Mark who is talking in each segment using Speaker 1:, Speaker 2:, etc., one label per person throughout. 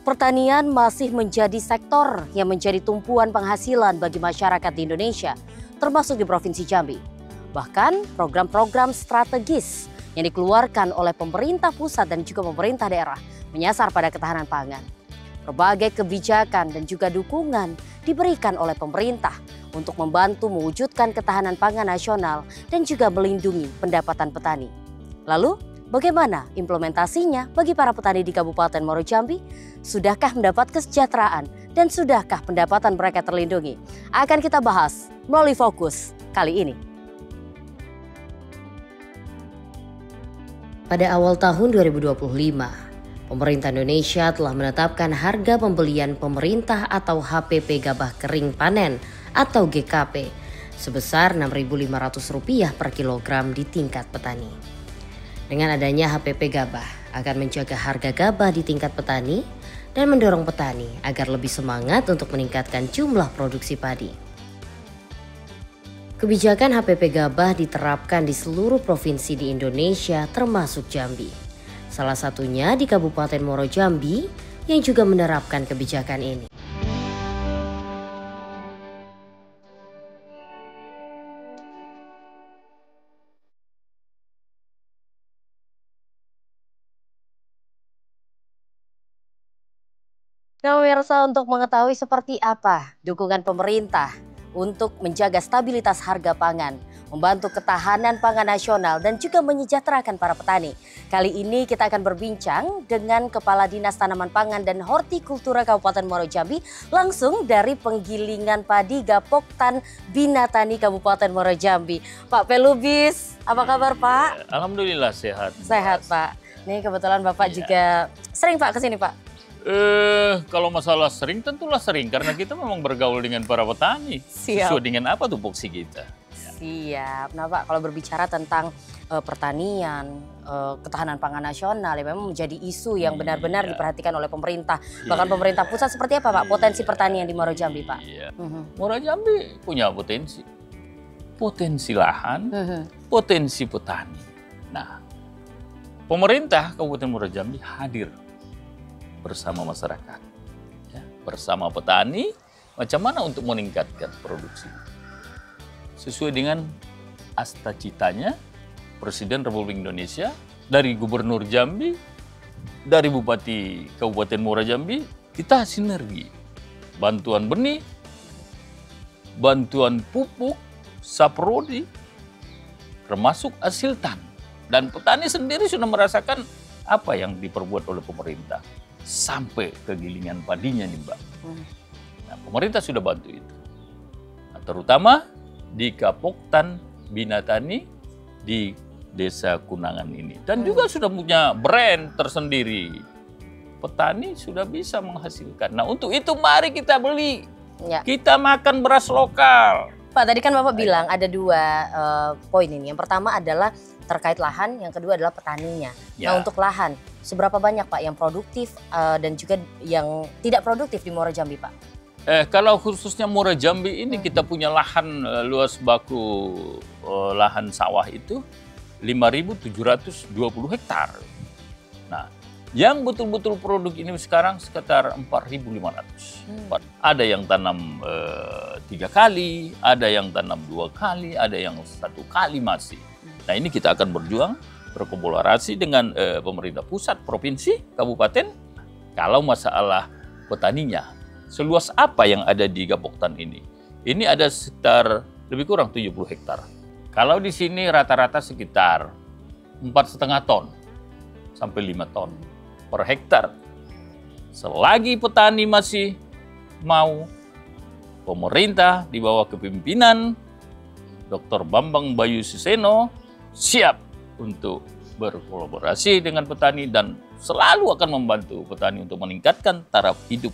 Speaker 1: Pertanian masih menjadi sektor yang menjadi tumpuan penghasilan bagi masyarakat di Indonesia, termasuk di Provinsi Jambi. Bahkan program-program strategis yang dikeluarkan oleh pemerintah pusat dan juga pemerintah daerah menyasar pada ketahanan pangan. Berbagai kebijakan dan juga dukungan diberikan oleh pemerintah untuk membantu mewujudkan ketahanan pangan nasional dan juga melindungi pendapatan petani. Lalu, bagaimana implementasinya bagi para petani di Kabupaten Muaro Jambi? Sudahkah mendapat kesejahteraan dan sudahkah pendapatan mereka terlindungi? Akan kita bahas melalui Fokus kali ini. Pada awal tahun 2025, pemerintah Indonesia telah menetapkan harga pembelian pemerintah atau HPP gabah kering panen atau GKP sebesar Rp6.500 per kilogram di tingkat petani. Dengan adanya HPP gabah akan menjaga harga gabah di tingkat petani dan mendorong petani agar lebih semangat untuk meningkatkan jumlah produksi padi. Kebijakan HPP gabah diterapkan di seluruh provinsi di Indonesia termasuk Jambi. Salah satunya di Kabupaten Muaro Jambi yang juga menerapkan kebijakan ini. Nah, pemirsa, untuk mengetahui seperti apa dukungan pemerintah untuk menjaga stabilitas harga pangan, membantu ketahanan pangan nasional dan juga menyejahterakan para petani. Kali ini kita akan berbincang dengan Kepala Dinas Tanaman Pangan dan Hortikultura Kabupaten Muaro Jambi langsung dari Penggilingan Padi Gapoktan Binatani Kabupaten Muaro Jambi. Pak Pelubis, apa kabar Pak?
Speaker 2: Alhamdulillah sehat.
Speaker 1: Sehat Pak. Nih kebetulan Bapak juga sering Pak kesini Pak?
Speaker 2: Kalau masalah sering tentulah sering karena kita memang bergaul dengan para petani.
Speaker 1: Siap.
Speaker 2: Sesuai dengan apa tupoksi kita.
Speaker 1: Siap. Nah Pak, kalau berbicara tentang pertanian, ketahanan pangan nasional ya memang menjadi isu yang benar-benar diperhatikan oleh pemerintah. Bahkan pemerintah pusat seperti apa Pak potensi pertanian di Muaro Jambi Pak?
Speaker 2: Muaro Jambi punya potensi. Potensi lahan, potensi petani. Nah, pemerintah Kabupaten Muaro Jambi hadir bersama masyarakat, ya, bersama petani, macam mana untuk meningkatkan produksi. Sesuai dengan asta-citanya Presiden Republik Indonesia, dari Gubernur Jambi, dari Bupati Kabupaten Muaro Jambi, kita sinergi. Bantuan benih, bantuan pupuk, saprodi, termasuk hasil tan. Dan petani sendiri sudah merasakan apa yang diperbuat oleh pemerintah. Sampai ke gilingan padinya nih Mbak. Nah, pemerintah sudah bantu itu. Nah, terutama di Gapoktan Binatani di Desa Kunangan ini. Dan juga sudah punya brand tersendiri. Petani sudah bisa menghasilkan. Nah untuk itu mari kita beli. Ya. Kita makan beras lokal.
Speaker 1: Pak tadi kan Bapak bilang ada dua poin ini. Yang pertama adalah terkait lahan, yang kedua adalah petaninya. Ya. Nah untuk lahan, seberapa banyak Pak yang produktif dan juga yang tidak produktif di Muaro Jambi Pak?
Speaker 2: Kalau khususnya Muaro Jambi ini kita punya lahan luas baku lahan sawah itu 5.720 hektar. Nah, yang betul-betul produk ini sekarang sekitar 4.500. Ada yang tanam 3 kali, ada yang tanam 2 kali, ada yang 1 kali masih. Nah ini kita akan berjuang, berkolaborasi dengan pemerintah pusat, provinsi, kabupaten. Kalau masalah petaninya, seluas apa yang ada di Gapoktan ini? Ini ada sekitar lebih kurang 70 hektar. Kalau di sini rata-rata sekitar 4,5 ton sampai 5 ton per hektar. Selagi petani masih mau, pemerintah di bawah kepemimpinan Dr. Bambang Bayu Suseno siap untuk berkolaborasi dengan petani dan selalu akan membantu petani untuk meningkatkan taraf hidup,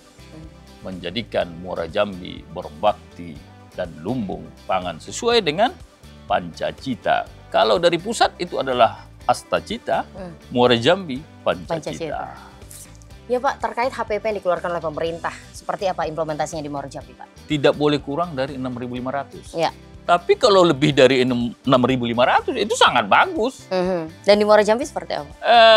Speaker 2: menjadikan Muaro Jambi berbakti dan lumbung pangan sesuai dengan Pancacita. Kalau dari pusat itu adalah Asta-cita, Muaro Jambi Pancacita.
Speaker 1: Ya Pak, terkait HPP yang dikeluarkan oleh pemerintah, seperti apa implementasinya di Muaro Jambi Pak?
Speaker 2: Tidak boleh kurang dari 6.500.
Speaker 1: Ya.
Speaker 2: Tapi kalau lebih dari 6.500 itu sangat bagus.
Speaker 1: Dan di Muaro Jambi seperti apa?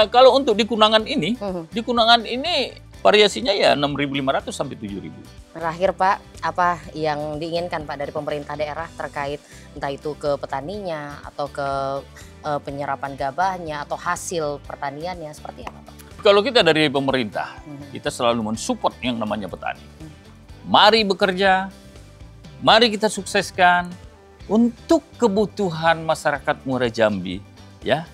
Speaker 2: Kalau untuk di Kunangan ini, di Kunangan ini variasinya ya 6.500 sampai 7.000.
Speaker 1: Terakhir Pak, apa yang diinginkan Pak dari pemerintah daerah terkait entah itu ke petaninya atau ke penyerapan gabahnya atau hasil pertaniannya seperti apa Pak?
Speaker 2: Kalau kita dari pemerintah, kita selalu mensupport yang namanya petani. Mari bekerja, mari kita sukseskan untuk kebutuhan masyarakat Muara Jambi, ya,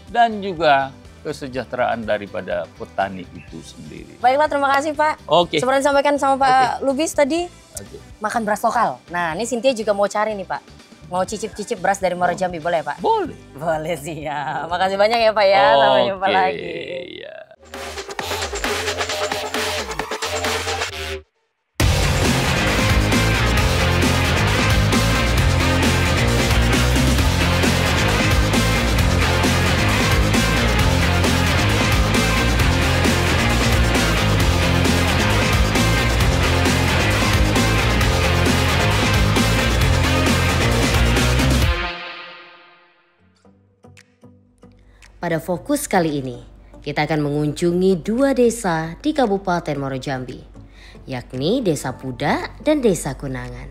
Speaker 2: dan juga kesejahteraan daripada petani itu sendiri.
Speaker 1: Baiklah, terima kasih Pak.
Speaker 2: Oke.
Speaker 1: Seperti disampaikan sama Pak Lubis tadi,
Speaker 2: Oke.
Speaker 1: makan beras lokal. Nah, ini Cynthia juga mau cari nih Pak. Mau cicip-cicip beras dari Muara Jambi, boleh Pak?
Speaker 2: Boleh.
Speaker 1: Boleh sih ya. Makasih banyak ya Pak ya. Sampai jumpa lagi.
Speaker 2: Ya.
Speaker 1: Pada fokus kali ini, kita akan mengunjungi 2 desa di Kabupaten Muara Jambi, yakni Desa Puda dan Desa Kunangan.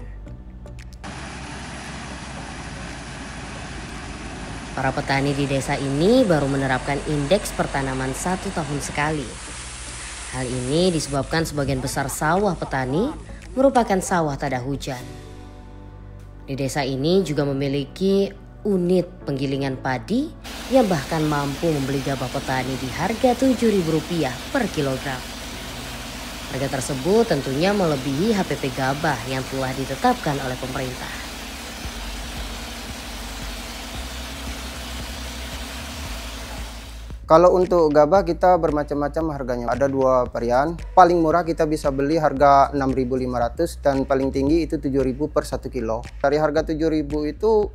Speaker 1: Para petani di desa ini baru menerapkan indeks pertanaman 1 tahun sekali. Hal ini disebabkan sebagian besar sawah petani merupakan sawah tada hujan. Di desa ini juga memiliki unit penggilingan padi yang bahkan mampu membeli gabah petani di harga Rp7.000 per kilogram. Harga tersebut tentunya melebihi HPP gabah yang telah ditetapkan oleh pemerintah.
Speaker 3: Kalau untuk gabah kita bermacam-macam harganya. Ada 2 varian. Paling murah kita bisa beli harga 6.500 dan paling tinggi itu 7.000 per 1 kilo. Dari harga 7.000 itu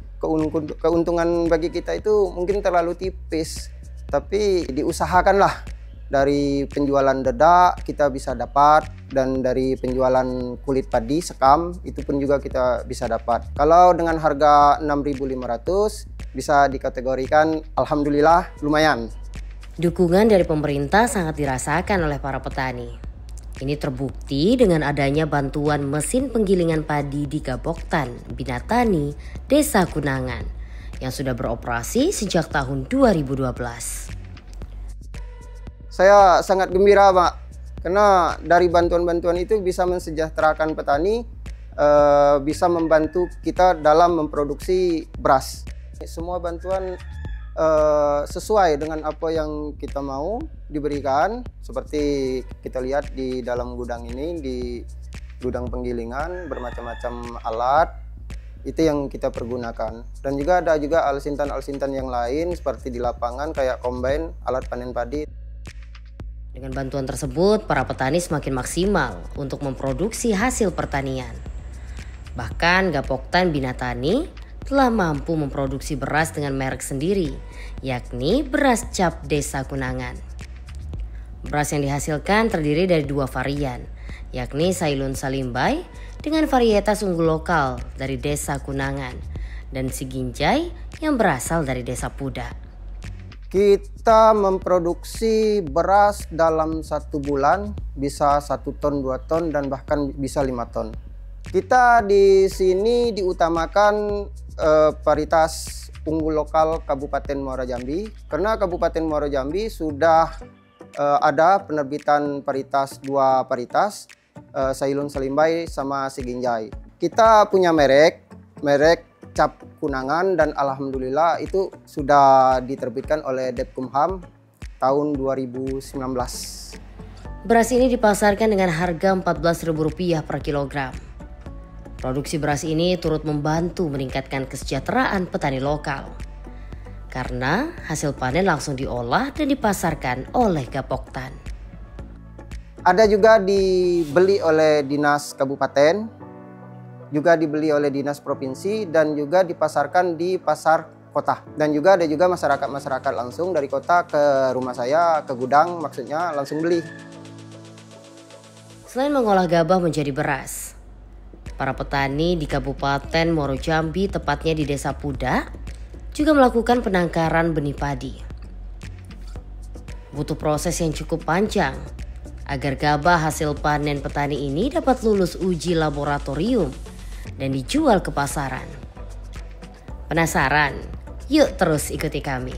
Speaker 3: keuntungan bagi kita itu mungkin terlalu tipis. Tapi diusahakanlah. Dari penjualan dedak kita bisa dapat, dan dari penjualan kulit padi sekam itu pun juga kita bisa dapat. Kalau dengan harga 6.500 bisa dikategorikan alhamdulillah lumayan.
Speaker 1: Dukungan dari pemerintah sangat dirasakan oleh para petani. Ini terbukti dengan adanya bantuan mesin penggilingan padi di Gaboktan, Binatani, Desa Kunangan yang sudah beroperasi sejak tahun 2012.
Speaker 3: Saya sangat gembira Pak, karena dari bantuan-bantuan itu bisa mensejahterakan petani, bisa membantu kita dalam memproduksi beras. Semua bantuan sesuai dengan apa yang kita mau diberikan. Seperti kita lihat di dalam gudang ini, di gudang penggilingan bermacam-macam alat itu yang kita pergunakan, dan juga ada juga alsintan yang lain seperti di lapangan kayak combine, alat panen padi.
Speaker 1: Dengan bantuan tersebut, para petani semakin maksimal untuk memproduksi hasil pertanian. Bahkan Gaboktan Binatani telah mampu memproduksi beras dengan merek sendiri, yakni beras cap Desa Kunangan. Beras yang dihasilkan terdiri dari 2 varian, yakni Sailun Salimbai dengan varietas unggul lokal dari Desa Kunangan dan Siginjai yang berasal dari Desa Puda.
Speaker 3: Kita memproduksi beras dalam 1 bulan bisa 1 ton, 2 ton, dan bahkan bisa 5 ton. Kita di sini diutamakan varietas unggul lokal Kabupaten Muara Jambi, karena Kabupaten Muara Jambi sudah ada penerbitan varietas 2 varietas, Sailun Salimbai sama Siginjai. Kita punya merek cap Kunangan, dan alhamdulillah itu sudah diterbitkan oleh Depkumham tahun 2019.
Speaker 1: Beras ini dipasarkan dengan harga Rp14.000 per kilogram. Produksi beras ini turut membantu meningkatkan kesejahteraan petani lokal. Karena hasil panen langsung diolah dan dipasarkan oleh Gaboktan.
Speaker 3: Ada juga dibeli oleh dinas kabupaten, juga dibeli oleh dinas provinsi, dan juga dipasarkan di pasar kota. Dan juga ada juga masyarakat langsung dari kota ke rumah saya, ke gudang maksudnya, langsung beli.
Speaker 1: Selain mengolah gabah menjadi beras, para petani di Kabupaten Muara Jambi, tepatnya di Desa Puda, juga melakukan penangkaran benih padi. Butuh proses yang cukup panjang, agar gabah hasil panen petani ini dapat lulus uji laboratorium dan dijual ke pasaran. Penasaran? Yuk terus ikuti kami.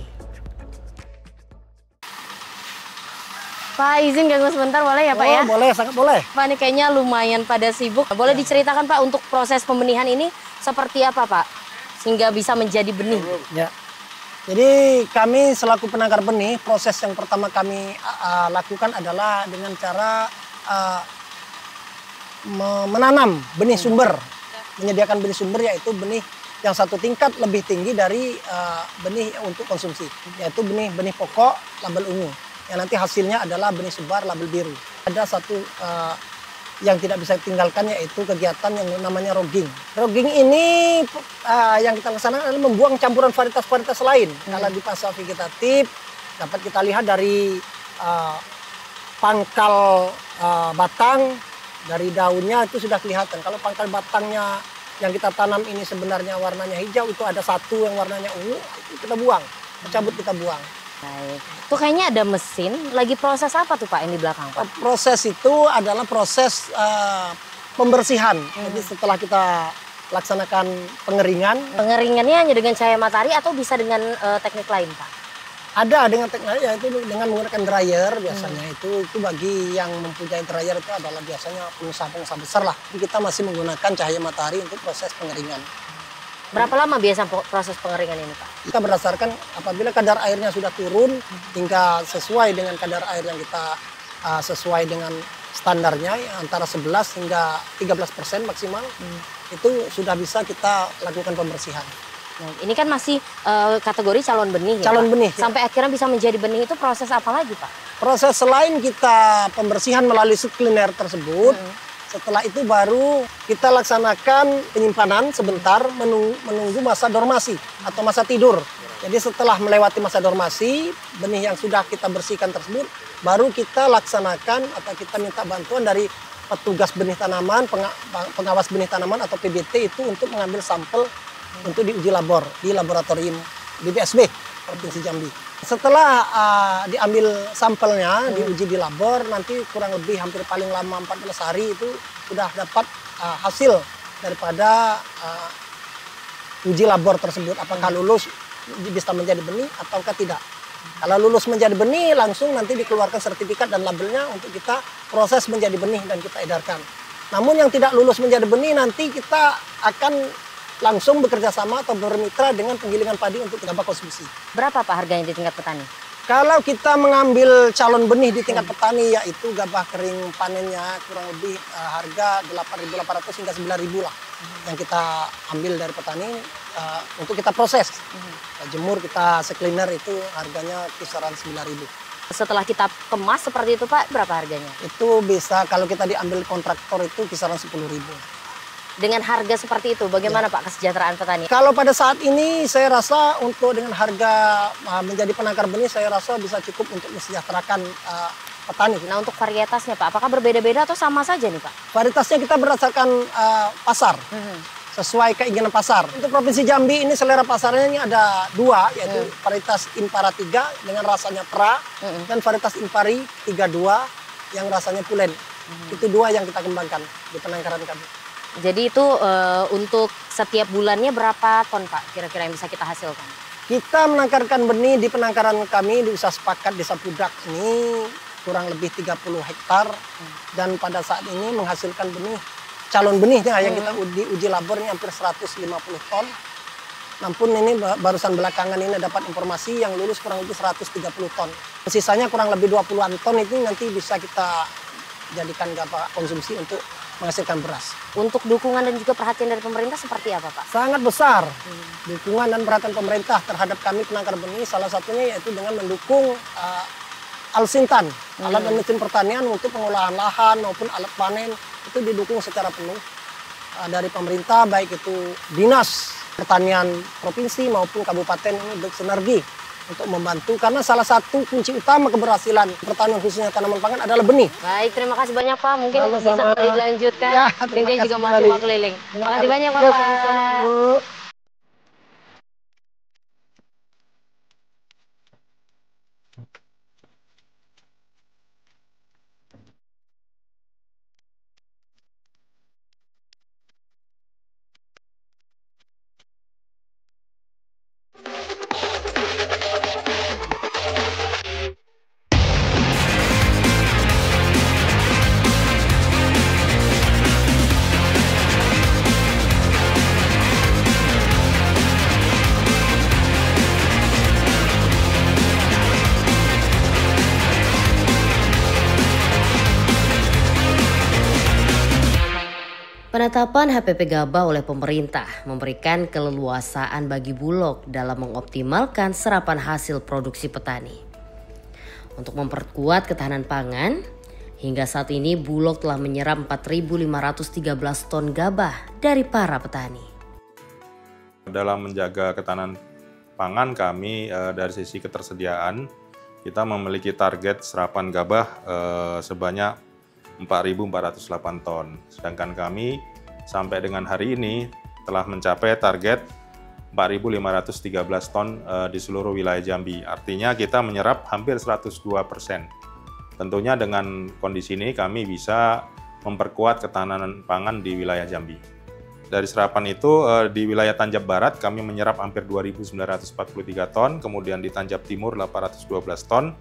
Speaker 1: Pak, izin ganggu sebentar boleh ya Pak ya?
Speaker 4: Boleh, sangat boleh.
Speaker 1: Pak, ini kayaknya lumayan pada sibuk. Boleh diceritakan Pak untuk proses pembenihan ini seperti apa Pak? Sehingga bisa menjadi benih.
Speaker 4: Ya. Jadi kami selaku penangkar benih, proses yang pertama kami lakukan adalah dengan cara menanam benih sumber. Menyediakan benih sumber yaitu benih yang satu tingkat lebih tinggi dari benih untuk konsumsi. Yaitu benih pokok label ungu. Yang nanti hasilnya adalah benih sebar label biru. Ada satu yang tidak bisa ditinggalkan yaitu kegiatan yang namanya rogging. Rogging ini yang kita laksanakan adalah membuang campuran varietas-varietas lain. Kalau di fase vegetatif dapat kita lihat dari pangkal batang, dari daunnya itu sudah kelihatan. Kalau pangkal batangnya yang kita tanam ini sebenarnya warnanya hijau, itu ada satu yang warnanya ungu, itu kita buang, cabut kita buang.
Speaker 1: Baik. Tuh kayaknya ada mesin, lagi proses apa tuh Pak yang di belakang Pak?
Speaker 4: Proses itu adalah proses pembersihan. Jadi setelah kita laksanakan pengeringan.
Speaker 1: Pengeringannya hanya dengan cahaya matahari atau bisa dengan teknik lain Pak?
Speaker 4: Ada dengan teknik, yaitu dengan menggunakan dryer biasanya. Itu bagi yang mempunyai dryer itu adalah biasanya pengusaha-pengusaha besar lah. Jadi kita masih menggunakan cahaya matahari untuk proses pengeringan.
Speaker 1: Berapa lama biasa proses pengeringan ini Pak?
Speaker 4: Kita berdasarkan apabila kadar airnya sudah turun hingga sesuai dengan kadar air yang kita sesuai dengan standarnya antara 11 hingga 13% maksimal, itu sudah bisa kita lakukan pembersihan.
Speaker 1: Nah, ini kan masih kategori calon benih ya
Speaker 4: Calon
Speaker 1: Pak?
Speaker 4: benih.
Speaker 1: Sampai akhirnya bisa menjadi benih itu proses apa lagi Pak?
Speaker 4: Proses selain kita pembersihan melalui cleaner tersebut, setelah itu baru kita laksanakan penyimpanan sebentar menunggu masa dormasi atau masa tidur. Jadi setelah melewati masa dormasi, benih yang sudah kita bersihkan tersebut, baru kita laksanakan atau kita minta bantuan dari petugas benih tanaman, pengawas benih tanaman atau PBT itu untuk mengambil sampel untuk diuji labor di laboratorium BBSB Provinsi Jambi. Setelah diambil sampelnya, diuji di labor, nanti kurang lebih hampir paling lama 14 hari itu sudah dapat hasil daripada uji labor tersebut. Apakah lulus bisa menjadi benih ataukah tidak. Kalau lulus menjadi benih, langsung nanti dikeluarkan sertifikat dan labelnya untuk kita proses menjadi benih dan kita edarkan. Namun yang tidak lulus menjadi benih, nanti kita akan langsung bekerja sama atau bermitra dengan penggilingan padi untuk gabah konsumsi.
Speaker 1: Berapa Pak harganya di tingkat petani?
Speaker 4: Kalau kita mengambil calon benih di tingkat petani, yaitu gabah kering panennya kurang lebih harga 8.800 hingga 9.000 lah. Yang kita ambil dari petani untuk kita proses. Kita jemur, kita cleaner itu harganya kisaran 9.000.
Speaker 1: Setelah kita kemas seperti itu Pak, berapa harganya?
Speaker 4: Itu bisa kalau kita diambil kontraktor itu kisaran 10.000.
Speaker 1: Dengan harga seperti itu, bagaimana Pak kesejahteraan petani?
Speaker 4: Kalau pada saat ini saya rasa untuk dengan harga menjadi penangkar benih, saya rasa bisa cukup untuk mensejahterakan petani.
Speaker 1: Nah untuk varietasnya Pak, apakah berbeda-beda atau sama saja nih Pak?
Speaker 4: Varietasnya kita berdasarkan pasar, sesuai keinginan pasar. Untuk Provinsi Jambi ini selera pasarnya ini ada dua, yaitu varietas Impara 3 dengan rasanya pra, dan varietas Impari 32 yang rasanya pulen. Itu dua yang kita kembangkan di penangkaran kami.
Speaker 1: Jadi itu untuk setiap bulannya berapa ton Pak kira-kira yang bisa kita hasilkan?
Speaker 4: Kita menangkarkan benih di penangkaran kami di Usaha Sepakat Desa Pudak ini kurang lebih 30 hektar. Dan pada saat ini menghasilkan benih, calon benihnya yang kita uji labor ini hampir 150 ton. Namun ini barusan belakangan ini dapat informasi yang lulus kurang lebih 130 ton. Sisanya kurang lebih 20-an ton itu nanti bisa kita jadikan gabah konsumsi untuk menghasilkan beras.
Speaker 1: Untuk dukungan dan juga perhatian dari pemerintah seperti apa Pak?
Speaker 4: Sangat besar dukungan dan perhatian pemerintah terhadap kami penangkar benih, salah satunya yaitu dengan mendukung Alsintan, alat dan mesin pertanian untuk pengolahan lahan maupun alat panen itu didukung secara penuh dari pemerintah, baik itu Dinas Pertanian Provinsi maupun Kabupaten ini bersinergi untuk membantu, karena salah satu kunci utama keberhasilan pertanian khususnya tanaman pangan adalah benih.
Speaker 1: Baik, terima kasih banyak Pak. Mungkin bisa
Speaker 4: Sama-sama.
Speaker 1: dilanjutkan.
Speaker 4: Ya,
Speaker 1: Ini juga
Speaker 4: kasih
Speaker 1: masih
Speaker 4: kembali.
Speaker 1: mau keliling. Terima kasih banyak
Speaker 4: Ya,
Speaker 1: Pak.
Speaker 4: sama-sama, Bu.
Speaker 1: Penetapan HPP Gabah oleh pemerintah memberikan keleluasaan bagi Bulog dalam mengoptimalkan serapan hasil produksi petani. Untuk memperkuat ketahanan pangan, hingga saat ini Bulog telah menyerap 4.513 ton gabah dari para petani.
Speaker 5: Dalam menjaga ketahanan pangan kami dari sisi ketersediaan, kita memiliki target serapan gabah sebanyak 4.408 ton. Sedangkan kami sampai dengan hari ini telah mencapai target 4.513 ton di seluruh wilayah Jambi. Artinya kita menyerap hampir 102%. Tentunya dengan kondisi ini kami bisa memperkuat ketahanan pangan di wilayah Jambi. Dari serapan itu di wilayah Tanjab Barat kami menyerap hampir 2.943 ton, kemudian di Tanjab Timur 812 ton,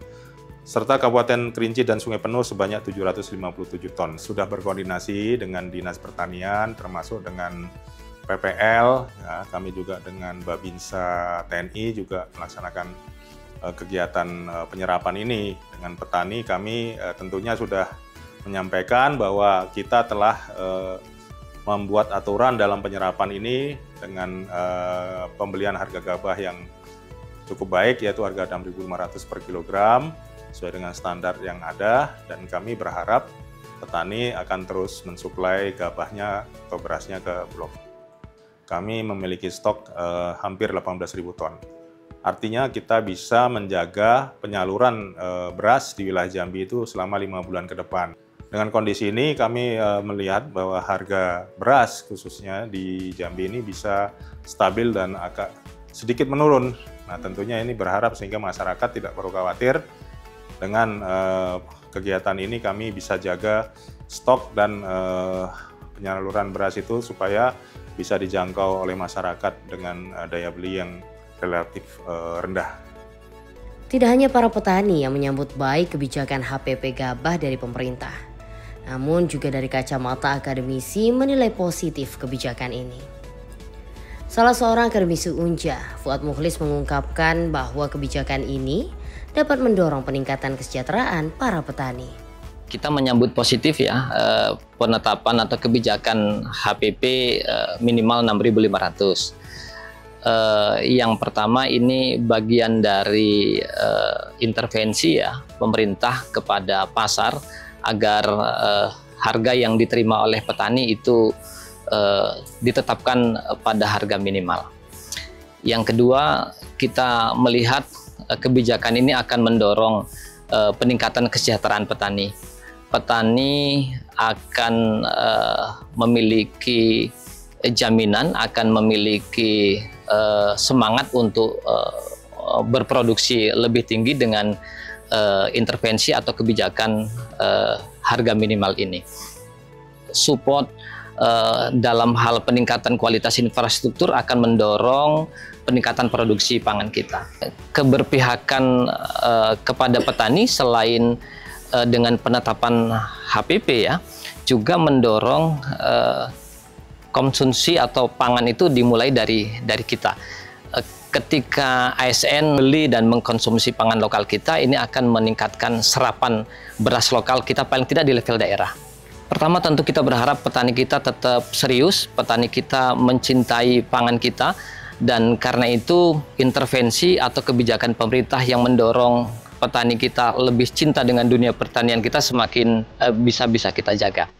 Speaker 5: serta Kabupaten Kerinci dan Sungai Penuh sebanyak 757 ton. Sudah berkoordinasi dengan Dinas Pertanian, termasuk dengan PPL, ya, kami juga dengan Babinsa TNI juga melaksanakan kegiatan penyerapan ini. Dengan petani kami tentunya sudah menyampaikan bahwa kita telah membuat aturan dalam penyerapan ini dengan pembelian harga gabah yang cukup baik, yaitu harga 6.500 per kilogram, sesuai dengan standar yang ada, dan kami berharap petani akan terus mensuplai gabahnya atau berasnya ke Bulog. Kami memiliki stok hampir 18.000 ton. Artinya kita bisa menjaga penyaluran beras di wilayah Jambi itu selama 5 bulan ke depan. Dengan kondisi ini kami melihat bahwa harga beras khususnya di Jambi ini bisa stabil dan agak sedikit menurun. Nah, tentunya ini berharap sehingga masyarakat tidak perlu khawatir. Dengan kegiatan ini kami bisa jaga stok dan penyaluran beras itu supaya bisa dijangkau oleh masyarakat dengan daya beli yang relatif rendah.
Speaker 1: Tidak hanya para petani yang menyambut baik kebijakan HPP Gabah dari pemerintah, namun juga dari kacamata akademisi menilai positif kebijakan ini. Salah seorang akademisi Unja, Fuad Mukhlis, mengungkapkan bahwa kebijakan ini dapat mendorong peningkatan kesejahteraan para petani.
Speaker 6: Kita menyambut positif ya penetapan atau kebijakan HPP minimal 6.500. Yang pertama ini bagian dari intervensi ya pemerintah kepada pasar agar harga yang diterima oleh petani itu ditetapkan pada harga minimal. Yang kedua, kita melihat kebijakan ini akan mendorong peningkatan kesejahteraan petani. Petani akan memiliki jaminan, akan memiliki semangat untuk berproduksi lebih tinggi dengan intervensi atau kebijakan harga minimal ini. Support dalam hal peningkatan kualitas infrastruktur akan mendorong peningkatan produksi pangan kita. Keberpihakan kepada petani selain dengan penetapan HPP ya, juga mendorong konsumsi atau pangan itu dimulai dari kita. Ketika ASN beli dan mengkonsumsi pangan lokal kita, ini akan meningkatkan serapan beras lokal kita paling tidak di level daerah. Pertama tentu kita berharap petani kita tetap serius, petani kita mencintai pangan kita, dan karena itu intervensi atau kebijakan pemerintah yang mendorong petani kita lebih cinta dengan dunia pertanian kita semakin bisa kita jaga.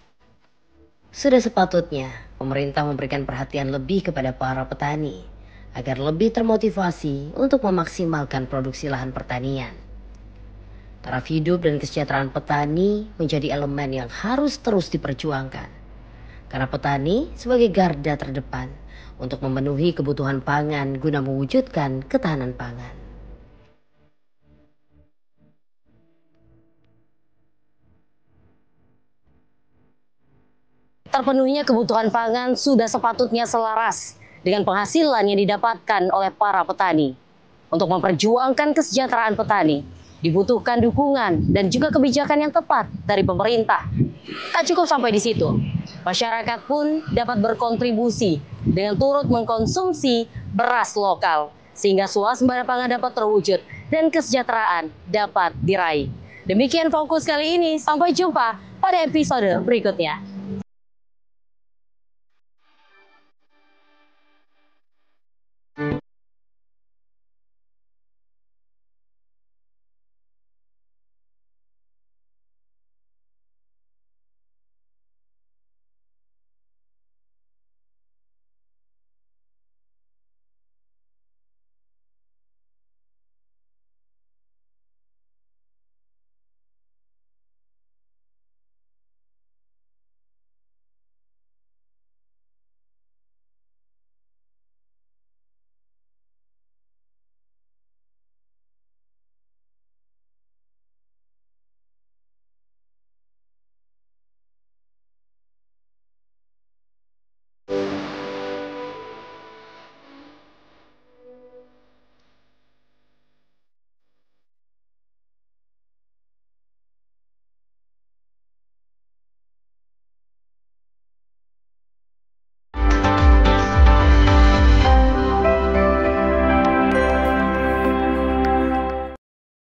Speaker 1: Sudah sepatutnya pemerintah memberikan perhatian lebih kepada para petani agar lebih termotivasi untuk memaksimalkan produksi lahan pertanian. Taraf hidup dan kesejahteraan petani menjadi elemen yang harus terus diperjuangkan. Karena petani sebagai garda terdepan untuk memenuhi kebutuhan pangan guna mewujudkan ketahanan pangan. Terpenuhinya kebutuhan pangan sudah sepatutnya selaras dengan penghasilan yang didapatkan oleh para petani. Untuk memperjuangkan kesejahteraan petani, dibutuhkan dukungan dan juga kebijakan yang tepat dari pemerintah. Tak cukup sampai di situ, masyarakat pun dapat berkontribusi dengan turut mengkonsumsi beras lokal, sehingga swasembada pangan dapat terwujud dan kesejahteraan dapat diraih. Demikian Fokus kali ini, sampai jumpa pada episode berikutnya.